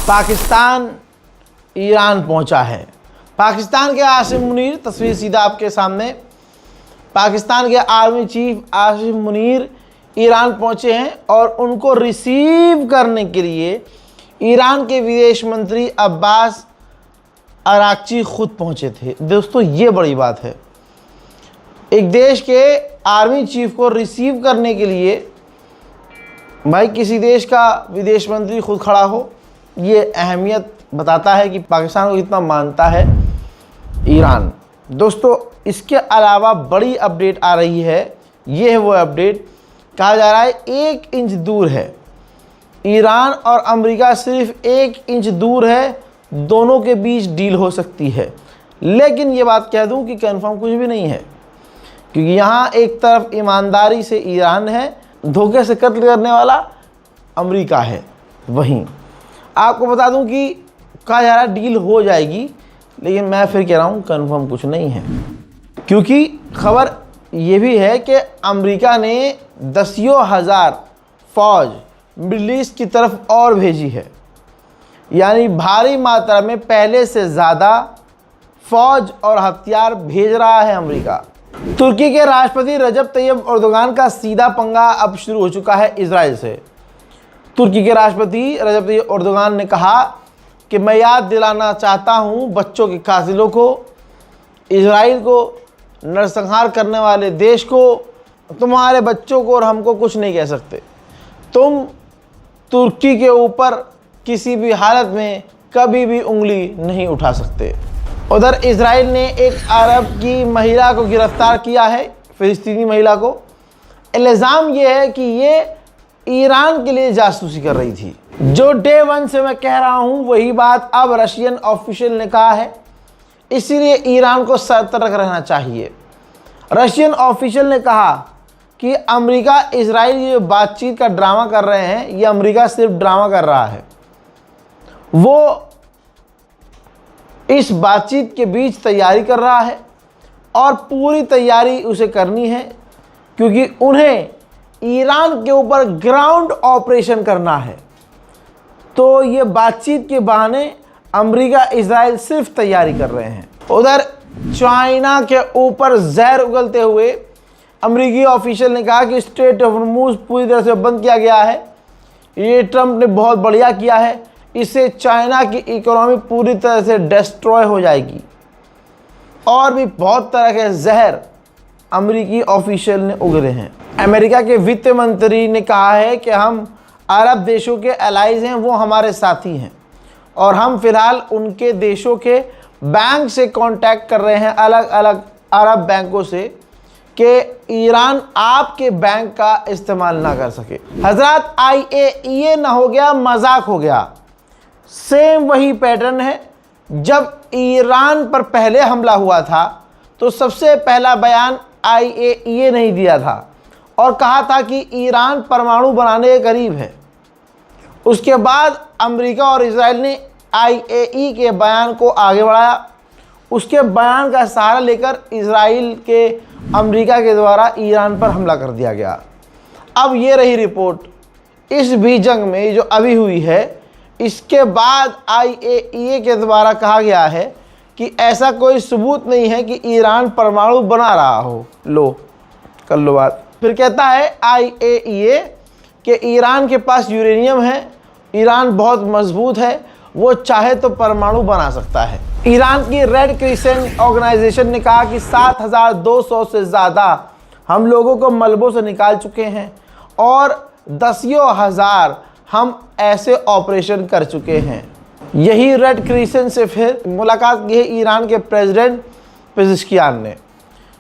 Pakistan Iran पहुंचा है। पाकिस्तान के आसिम मुनीर, तस्वीर सीधा आपके सामने, पाकिस्तान के army chief Asim Munir Iran पहुंचे हैं और उनको रिसीव करने के लिए ईरान के विदेश मंत्री अब्बास अराक्ची खुद पहुंचे थे। दोस्तों, ये बड़ी बात है, एक देश के आर्मी चीफ को रिसीव करने के लिए भाई किसी देश का विदेश मंत्री खुद खड़ा हो, ये अहमियत बताता है कि पाकिस्तान को कितना मानता है ईरान। दोस्तों, इसके अलावा बड़ी अपडेट आ रही है, ये है वो अपडेट, कहा जा रहा है 1 इंच दूर है ईरान और अमेरिका, सिर्फ 1 इंच दूर है, दोनों के बीच डील हो सकती है। लेकिन ये बात कह दूं कि कंफर्म कुछ भी नहीं है, क्योंकि यहाँ एक तरफ ईमानदारी से ईरान है, धोखे से कत्ल करने वाला अमेरिका है। वहीं आपको बता दूं कि कहा जा रहा है डील हो जाएगी, लेकिन मैं फिर कह रहा हूँ कंफर्म कुछ नहीं है, क्योंकि खबर ये भी है कि अमेरिका ने दसियों हज़ार फौज मिडल ईस्ट की तरफ और भेजी है, यानी भारी मात्रा में पहले से ज़्यादा फौज और हथियार भेज रहा है अमेरिका। तुर्की के राष्ट्रपति रजब तैयब एर्दोगान का सीधा पंगा अब शुरू हो चुका है इजराइल से। तुर्की के राष्ट्रपति रजब तैयब एर्दोगान ने कहा कि मैं याद दिलाना चाहता हूं बच्चों के कातिलों को, इजराइल को, नरसंहार करने वाले देश को, तुम्हारे बच्चों को और हमको कुछ नहीं कह सकते। तुम तुर्की के ऊपर किसी भी हालत में कभी भी उंगली नहीं उठा सकते। उधर इजराइल ने एक अरब की महिला को गिरफ्तार किया है, फिलिस्तीनी महिला को। इल्ज़ाम ये है कि ये ईरान के लिए जासूसी कर रही थी। जो डे 1 से मैं कह रहा हूँ वही बात अब रशियन ऑफिशियल ने कहा है, इसीलिए ईरान को सतर्क रहना चाहिए। रशियन ऑफिशियल ने कहा कि अमेरिका इजराइल ये बातचीत का ड्रामा कर रहे हैं, ये अमेरिका सिर्फ ड्रामा कर रहा है। वो इस बातचीत के बीच तैयारी कर रहा है और पूरी तैयारी उसे करनी है, क्योंकि उन्हें ईरान के ऊपर ग्राउंड ऑपरेशन करना है। तो ये बातचीत के बहाने अमेरिका इजराइल सिर्फ तैयारी कर रहे हैं। उधर चाइना के ऊपर जहर उगलते हुए अमेरिकी ऑफिशियल ने कहा कि स्ट्रेट ऑफ हॉर्मुज़ पूरी तरह से बंद किया गया है। ये ट्रंप ने बहुत बढ़िया किया है, इससे चाइना की इकोनॉमी पूरी तरह से डिस्ट्रॉय हो जाएगी। और भी बहुत तरह के जहर अमेरिकी ऑफिशियल ने उगले हैं। अमेरिका के वित्त मंत्री ने कहा है कि हम अरब देशों के एलाइज हैं, वो हमारे साथी हैं, और हम फिलहाल उनके देशों के बैंक से कांटेक्ट कर रहे हैं, अलग अलग अरब बैंकों से, कि ईरान आपके बैंक का इस्तेमाल ना कर सके। हजरत IAEA ना हो गया, मजाक हो गया। सेम वही पैटर्न है। जब ईरान पर पहले हमला हुआ था तो सबसे पहला बयान IAEA ने ही दिया था और कहा था कि ईरान परमाणु बनाने के करीब है। उसके बाद अमेरिका और इजराइल ने IAEA के बयान को आगे बढ़ाया। उसके बयान का सहारा लेकर इजराइल के अमेरिका के द्वारा ईरान पर हमला कर दिया गया। अब ये रही रिपोर्ट इस भी जंग में जो अभी हुई है, इसके बाद IAEA के द्वारा कहा गया है कि ऐसा कोई सबूत नहीं है कि ईरान परमाणु बना रहा हो। लो कर लो बात। फिर कहता है IAEA कि ईरान के पास यूरेनियम है, ईरान बहुत मजबूत है, वो चाहे तो परमाणु बना सकता है। ईरान की रेड क्रिसेंट ऑर्गेनाइजेशन ने कहा कि 7,200 से ज़्यादा हम लोगों को मलबों से निकाल चुके हैं और दसियों हज़ार हम ऐसे ऑपरेशन कर चुके हैं। यही रेड क्रिसेंट से फिर मुलाकात की है ईरान के प्रेसिडेंट पेज़ेश्कियान ने,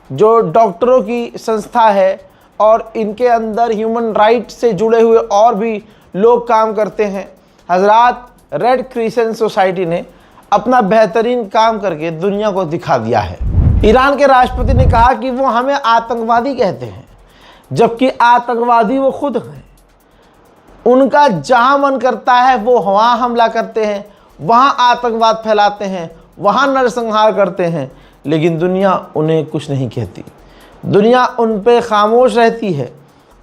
जो डॉक्टरों की संस्था है और इनके अंदर ह्यूमन राइट से जुड़े हुए और भी लोग काम करते हैं। हजरात, रेड क्रिसेंट सोसाइटी ने अपना बेहतरीन काम करके दुनिया को दिखा दिया है। ईरान के राष्ट्रपति ने कहा कि वो हमें आतंकवादी कहते हैं, जबकि आतंकवादी वो खुद हैं। उनका जहां मन करता है वो वहां हमला करते हैं, वहां आतंकवाद फैलाते हैं, वहां नरसंहार करते हैं, लेकिन दुनिया उन्हें कुछ नहीं कहती। दुनिया उन पे खामोश रहती है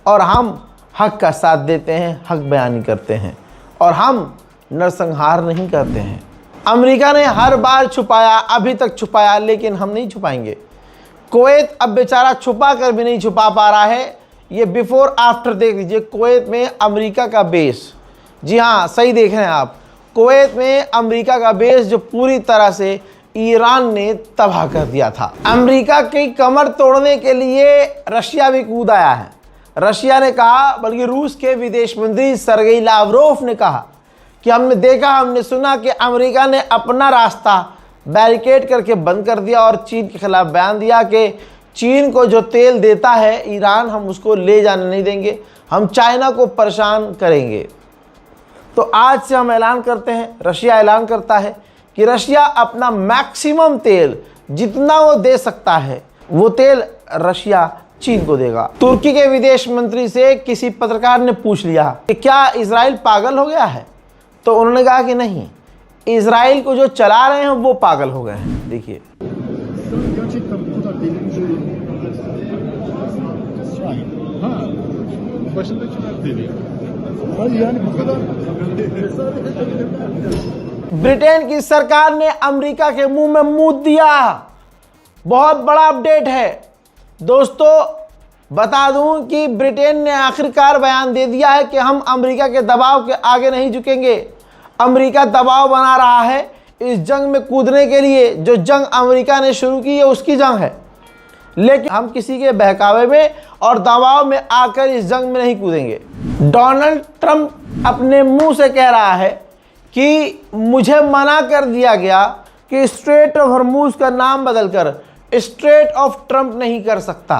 और हम हक का साथ देते हैं, हक बयानी करते हैं और हम नरसंहार नहीं करते हैं। अमेरिका ने हर बार छुपाया, अभी तक छुपाया, लेकिन हम नहीं छुपाएंगे। कुवैत अब बेचारा छुपा कर भी नहीं छुपा पा रहा है। ये बिफोर आफ्टर देख लीजिए, कुवैत में अमेरिका का बेस, जी हाँ सही देख रहे हैं आप, कुवैत में अमेरिका का बेस जो पूरी तरह से ईरान ने तबाह कर दिया था। अमेरिका की कमर तोड़ने के लिए रशिया भी कूद आया है। रशिया ने कहा, बल्कि रूस के विदेश मंत्री सरगेई लावरोव ने कहा कि हमने सुना कि अमेरिका ने अपना रास्ता बैरिकेड करके बंद कर दिया और चीन के खिलाफ बयान दिया कि चीन को जो तेल देता है ईरान, हम उसको ले जाने नहीं देंगे, हम चाइना को परेशान करेंगे। तो आज से हम ऐलान करते हैं, रशिया ऐलान करता है कि रशिया अपना मैक्सिमम तेल जितना वो दे सकता है वो तेल रशिया चीन को देगा। तुर्की के विदेश मंत्री से किसी पत्रकार ने पूछ लिया कि क्या इजराइल पागल हो गया है, तो उन्होंने कहा कि नहीं, इजराइल को जो चला रहे हैं वो पागल हो गए हैं। देखिए, ब्रिटेन की सरकार ने अमेरिका के मुंह में मूत दिया। बहुत बड़ा अपडेट है दोस्तों। बता दूं कि ब्रिटेन ने आखिरकार बयान दे दिया है कि हम अमेरिका के दबाव के आगे नहीं झुकेंगे। अमेरिका दबाव बना रहा है इस जंग में कूदने के लिए, जो जंग अमेरिका ने शुरू की है उसकी जंग है, लेकिन हम किसी के बहकावे में और दबाव में आकर इस जंग में नहीं कूदेंगे। डोनाल्ड ट्रंप अपने मुंह से कह रहा है कि मुझे मना कर दिया गया कि स्ट्रेट ऑफ हॉर्मूज का नाम बदलकर स्ट्रेट ऑफ ट्रंप नहीं कर सकता।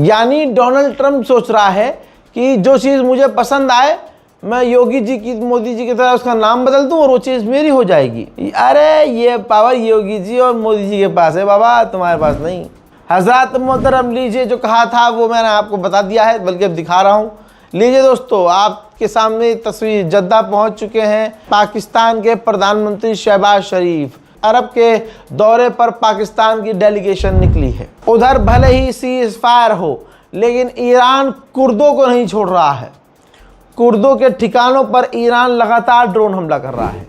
यानी डोनाल्ड ट्रंप सोच रहा है कि जो चीज़ मुझे पसंद आए मैं योगी जी की, मोदी जी की तरह उसका नाम बदल दूं और वो चीज़ मेरी हो जाएगी। अरे ये पावर योगी जी और मोदी जी के पास है बाबा, तुम्हारे पास नहीं। हजरत मोहतरम लीजिए, जो कहा था वो मैंने आपको बता दिया है, बल्कि अब दिखा रहा हूँ। लीजिए दोस्तों, आपके सामने तस्वीर, जद्दा पहुंच चुके हैं पाकिस्तान के प्रधानमंत्री शहबाज शरीफ। अरब के दौरे पर पाकिस्तान की डेलीगेशन निकली है। उधर भले ही सीज फायर हो, लेकिन ईरान कुर्दों को नहीं छोड़ रहा है। कुर्दों के ठिकानों पर ईरान लगातार ड्रोन हमला कर रहा है।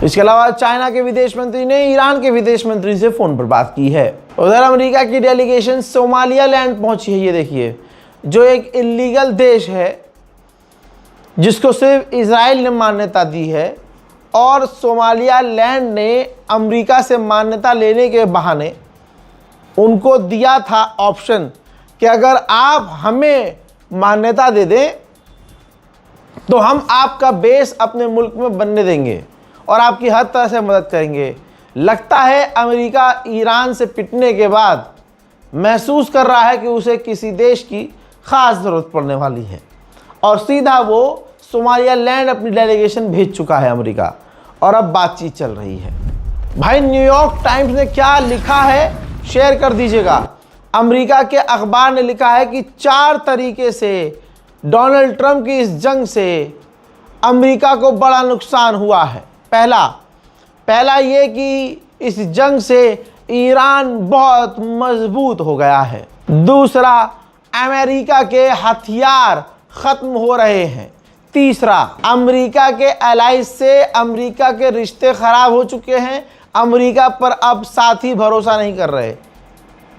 इसके अलावा चाइना के विदेश मंत्री ने ईरान के विदेश मंत्री से फोन पर बात की है। उधर अमेरिका की डेलीगेशन सोमालिया लैंड पहुंची है। ये देखिए, जो एक इलीगल देश है जिसको सिर्फ इजराइल ने मान्यता दी है, और सोमालिया लैंड ने अमेरिका से मान्यता लेने के बहाने उनको दिया था ऑप्शन कि अगर आप हमें मान्यता दे दें तो हम आपका बेस अपने मुल्क में बनने देंगे और आपकी हर तरह से मदद करेंगे। लगता है अमेरिका ईरान से पिटने के बाद महसूस कर रहा है कि उसे किसी देश की ख़ास ज़रूरत पड़ने वाली है, और सीधा वो सोमालिया लैंड अपनी डेलीगेशन भेज चुका है अमेरिका, और अब बातचीत चल रही है। भाई, न्यूयॉर्क टाइम्स ने क्या लिखा है शेयर कर दीजिएगा। अमेरिका के अखबार ने लिखा है कि 4 तरीके से डोनाल्ड ट्रंप की इस जंग से अमेरिका को बड़ा नुकसान हुआ है। पहला ये कि इस जंग से ईरान बहुत मजबूत हो गया है। दूसरा, अमेरिका के हथियार ख़त्म हो रहे हैं। तीसरा, अमेरिका के एलाइज से अमेरिका के रिश्ते ख़राब हो चुके हैं, अमेरिका पर अब साथी भरोसा नहीं कर रहे।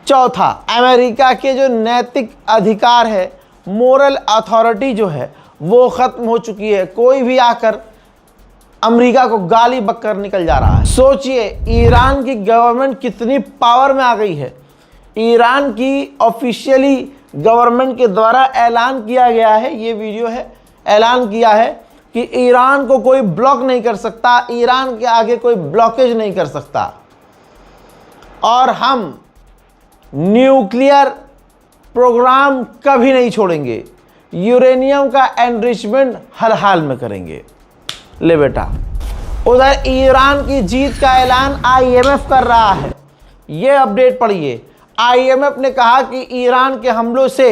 चौथा, अमेरिका के जो नैतिक अधिकार है, मोरल अथॉरिटी जो है, वो ख़त्म हो चुकी है। कोई भी आकर अमेरिका को गाली बककर निकल जा रहा है। सोचिए, ईरान की गवर्नमेंट कितनी पावर में आ गई है। ईरान की ऑफिशियली गवर्नमेंट के द्वारा ऐलान किया गया है, ये वीडियो है, ऐलान किया है कि ईरान को कोई ब्लॉक नहीं कर सकता, ईरान के आगे कोई ब्लॉकेज नहीं कर सकता, और हम न्यूक्लियर प्रोग्राम कभी नहीं छोड़ेंगे, यूरेनियम का एनरिचमेंट हर हाल में करेंगे। ले बेटा, उधर ईरान की जीत का ऐलान आईएमएफ कर रहा है। ये अपडेट पढ़िए। आईएमएफ ने कहा कि ईरान के हमलों से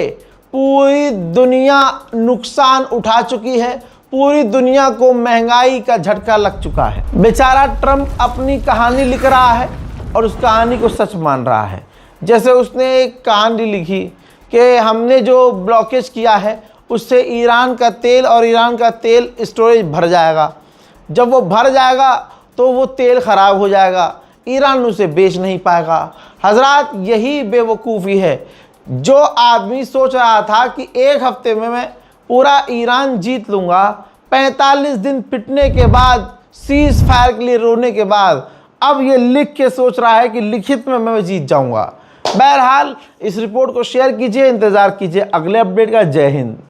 पूरी दुनिया नुकसान उठा चुकी है, पूरी दुनिया को महंगाई का झटका लग चुका है। बेचारा ट्रंप अपनी कहानी लिख रहा है और उस कहानी को सच मान रहा है। जैसे उसने एक कहानी लिखी कि हमने जो ब्लॉकेज किया है उससे ईरान का तेल और ईरान का तेल स्टोरेज भर जाएगा। जब वो भर जाएगा तो वो तेल ख़राब हो जाएगा, ईरान उसे बेच नहीं पाएगा। हजरात, यही बेवकूफ़ी है। जो आदमी सोच रहा था कि एक हफ्ते में मैं पूरा ईरान जीत लूँगा, 45 दिन पिटने के बाद, सीज फायर के लिए रोने के बाद, अब ये लिख के सोच रहा है कि लिखित में मैं जीत जाऊँगा। बहरहाल, इस रिपोर्ट को शेयर कीजिए, इंतज़ार कीजिए अगले अपडेट का। जय हिंद।